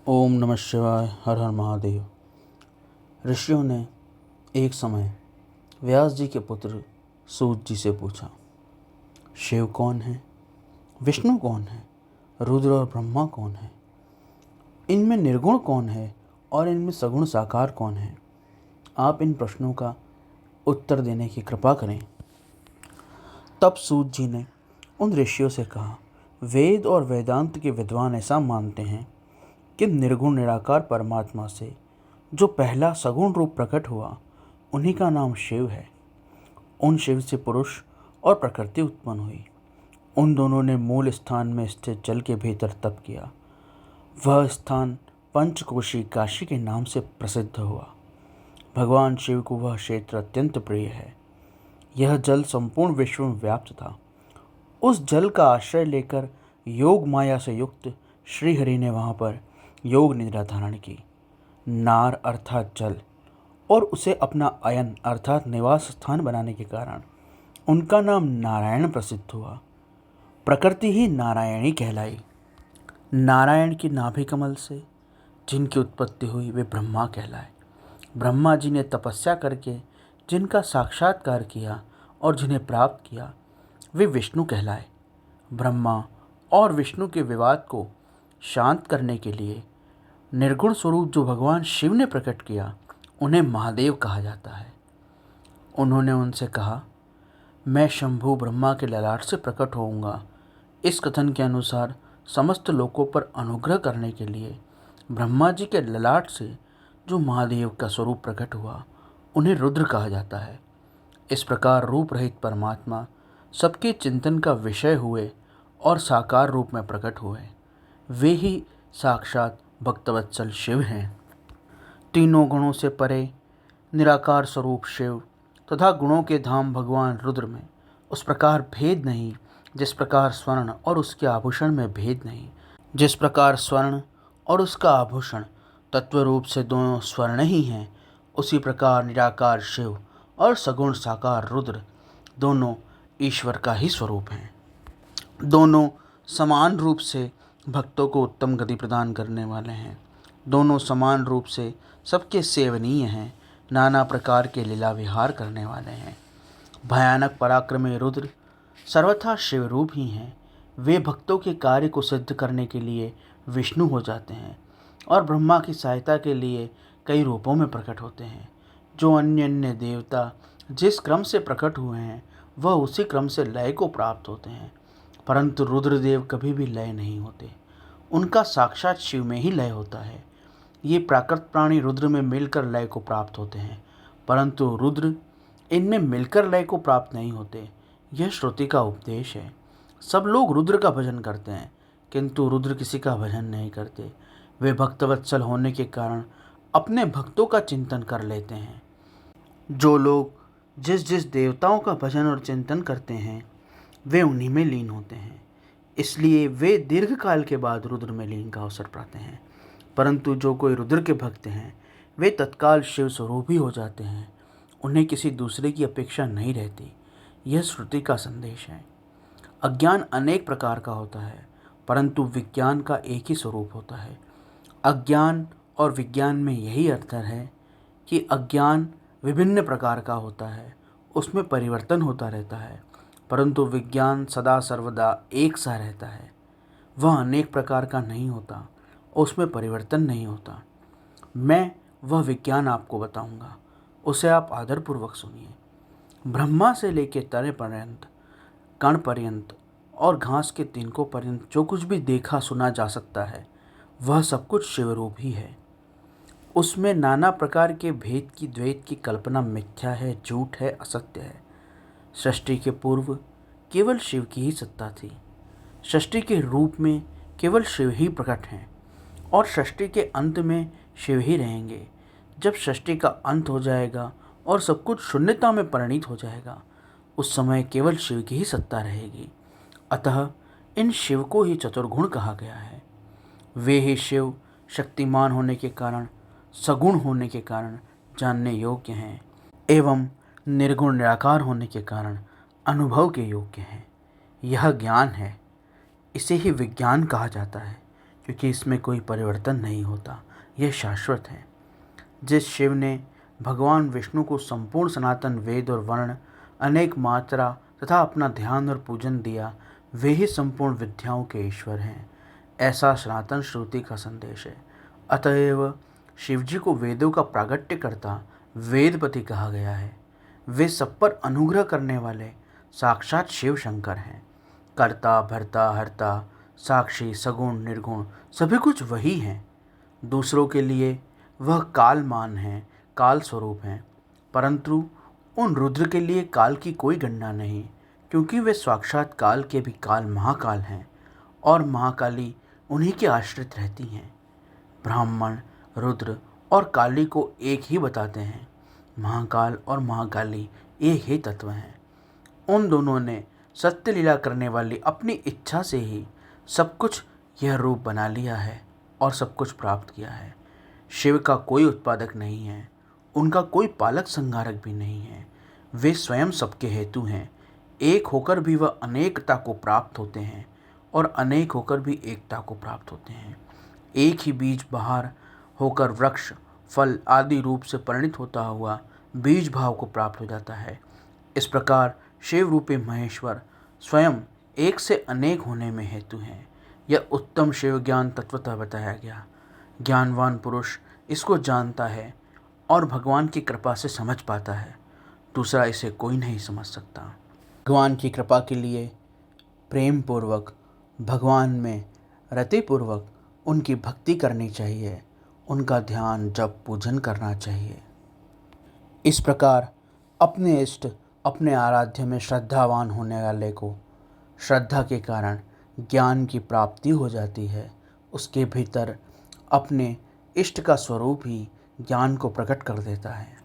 ओम नमः शिवाय। हर हर महादेव। ऋषियों ने एक समय व्यास जी के पुत्र सूत जी से पूछा, शिव कौन है, विष्णु कौन है, रुद्र और ब्रह्मा कौन है, इनमें निर्गुण कौन है और इनमें सगुण साकार कौन है। आप इन प्रश्नों का उत्तर देने की कृपा करें। तब सूत जी ने उन ऋषियों से कहा, वेद और वेदांत के विद्वान ऐसा मानते हैं कि निर्गुण निराकार परमात्मा से जो पहला सगुण रूप प्रकट हुआ, उन्हीं का नाम शिव है। उन शिव से पुरुष और प्रकृति उत्पन्न हुई। उन दोनों ने मूल स्थान में स्थित जल के भीतर तप किया। वह स्थान पंचकोशी काशी के नाम से प्रसिद्ध हुआ। भगवान शिव को वह क्षेत्र अत्यंत प्रिय है। यह जल संपूर्ण विश्व में व्याप्त था। उस जल का आश्रय लेकर योग माया से युक्त श्रीहरि ने वहाँ पर योग निद्रा धारण की। नार अर्थात जल और उसे अपना अयन अर्थात निवास स्थान बनाने के कारण उनका नाम नारायण प्रसिद्ध हुआ। प्रकृति ही नारायणी कहलाई। नारायण की नाभि कमल से जिनकी उत्पत्ति हुई वे ब्रह्मा कहलाए। ब्रह्मा जी ने तपस्या करके जिनका साक्षात्कार किया और जिन्हें प्राप्त किया वे विष्णु कहलाए। ब्रह्मा और विष्णु के विवाद को शांत करने के लिए निर्गुण स्वरूप जो भगवान शिव ने प्रकट किया उन्हें महादेव कहा जाता है। उन्होंने उनसे कहा, मैं शंभु ब्रह्मा के ललाट से प्रकट होऊंगा। इस कथन के अनुसार समस्त लोकों पर अनुग्रह करने के लिए ब्रह्मा जी के ललाट से जो महादेव का स्वरूप प्रकट हुआ उन्हें रुद्र कहा जाता है। इस प्रकार रूप रहित परमात्मा सबके चिंतन का विषय हुए और साकार रूप में प्रकट हुए। वे ही साक्षात भक्तवत्सल शिव हैं। तीनों गुणों से परे निराकार स्वरूप शिव तथा गुणों के धाम भगवान रुद्र में उस प्रकार भेद नहीं जिस प्रकार स्वर्ण और उसके आभूषण में भेद नहीं। जिस प्रकार स्वर्ण और उसका आभूषण तत्व रूप से दोनों स्वर्ण ही हैं, उसी प्रकार निराकार शिव और सगुण साकार रुद्र दोनों ईश्वर का ही स्वरूप हैं। दोनों समान रूप से भक्तों को उत्तम गति प्रदान करने वाले हैं। दोनों समान रूप से सबके सेवनीय हैं। नाना प्रकार के लीला विहार करने वाले हैं। भयानक पराक्रमी रुद्र सर्वथा शिव रूप ही हैं। वे भक्तों के कार्य को सिद्ध करने के लिए विष्णु हो जाते हैं और ब्रह्मा की सहायता के लिए कई रूपों में प्रकट होते हैं। जो अन्य अन्य देवता जिस क्रम से प्रकट हुए हैं वह उसी क्रम से लय को प्राप्त होते हैं, परंतु रुद्रदेव कभी भी लय नहीं होते। उनका साक्षात शिव में ही लय होता है। ये प्राकृत प्राणी रुद्र में मिलकर लय को प्राप्त होते हैं, परंतु रुद्र इनमें मिलकर लय को प्राप्त नहीं होते। यह श्रुति का उपदेश है। सब लोग रुद्र का भजन करते हैं, किंतु रुद्र किसी का भजन नहीं करते। वे भक्तवत्सल होने के कारण अपने भक्तों का चिंतन कर लेते हैं। जो लोग जिस जिस देवताओं का भजन और चिंतन करते हैं वे उन्हीं में लीन होते हैं। इसलिए वे दीर्घ काल के बाद रुद्र में लीन का अवसर पाते हैं। परंतु जो कोई रुद्र के भक्त हैं वे तत्काल शिव स्वरूप ही हो जाते हैं। उन्हें किसी दूसरे की अपेक्षा नहीं रहती। यह श्रुति का संदेश है। अज्ञान अनेक प्रकार का होता है, परंतु विज्ञान का एक ही स्वरूप होता है। अज्ञान और विज्ञान में यही अंतर है कि अज्ञान विभिन्न प्रकार का होता है, उसमें परिवर्तन होता रहता है, परंतु विज्ञान सदा सर्वदा एक सा रहता है। वह अनेक प्रकार का नहीं होता, उसमें परिवर्तन नहीं होता। मैं वह विज्ञान आपको बताऊंगा, उसे आप आदरपूर्वक सुनिए। ब्रह्मा से लेकर तने पर्यंत, कण पर्यंत और घास के तिनकों पर्यंत जो कुछ भी देखा सुना जा सकता है वह सब कुछ शिवरूप ही है। उसमें नाना प्रकार के भेद की द्वैत की कल्पना मिथ्या है, झूठ है, असत्य है। सृष्टि के पूर्व केवल शिव की ही सत्ता थी। सृष्टि के रूप में केवल शिव ही प्रकट हैं और सृष्टि के अंत में शिव ही रहेंगे। जब सृष्टि का अंत हो जाएगा और सब कुछ शून्यता में परिणित हो जाएगा, उस समय केवल शिव की ही सत्ता रहेगी। अतः इन शिव को ही चतुर्गुण कहा गया है। वे ही शिव शक्तिमान होने के कारण, सगुण होने के कारण जानने योग्य हैं एवं निर्गुण निराकार होने के कारण अनुभव के योग्य हैं। यह ज्ञान है। इसे ही विज्ञान कहा जाता है। क्योंकि इसमें कोई परिवर्तन नहीं होता, यह शाश्वत है। जिस शिव ने भगवान विष्णु को संपूर्ण सनातन वेद और वर्ण, अनेक मात्रा तथा अपना ध्यान और पूजन दिया, वे ही संपूर्ण विद्याओं के ईश्वर हैं, ऐसा सनातन श्रुति का संदेश है। अतएव शिवजी को वेदों का प्रागट्यकर्ता, वेदपति कहा गया है। वे सब पर अनुग्रह करने वाले साक्षात शिव शंकर हैं। कर्ता, भर्ता, हर्ता, साक्षी, सगुण, निर्गुण सभी कुछ वही हैं। दूसरों के लिए वह कालमान हैं, काल स्वरूप हैं, परंतु उन रुद्र के लिए काल की कोई गणना नहीं, क्योंकि वे साक्षात काल के भी काल महाकाल हैं और महाकाली उन्हीं के आश्रित रहती हैं। ब्राह्मण रुद्र और काली को एक ही बताते हैं। महाकाल और महाकाली एक ही तत्व हैं। उन दोनों ने सत्य लीला करने वाली अपनी इच्छा से ही सब कुछ यह रूप बना लिया है और सब कुछ प्राप्त किया है। शिव का कोई उत्पादक नहीं है, उनका कोई पालक संहारक भी नहीं है। वे स्वयं सबके हेतु हैं। एक होकर भी वह अनेकता को प्राप्त होते हैं और अनेक होकर भी एकता को प्राप्त होते हैं। एक ही बीज बाहर होकर वृक्ष, फल आदि रूप से परिणित होता हुआ बीज भाव को प्राप्त हो जाता है। इस प्रकार शिव रूपी महेश्वर स्वयं एक से अनेक होने में हेतु हैं। यह उत्तम शिव ज्ञान तत्वतः बताया गया। ज्ञानवान पुरुष इसको जानता है और भगवान की कृपा से समझ पाता है। दूसरा इसे कोई नहीं समझ सकता। भगवान की कृपा के लिए प्रेम पूर्वक, भगवान में रतिपूर्वक उनकी भक्ति करनी चाहिए, उनका ध्यान जप पूजन करना चाहिए। इस प्रकार अपने इष्ट, अपने आराध्य में श्रद्धावान होने वाले को श्रद्धा के कारण ज्ञान की प्राप्ति हो जाती है। उसके भीतर अपने इष्ट का स्वरूप ही ज्ञान को प्रकट कर देता है।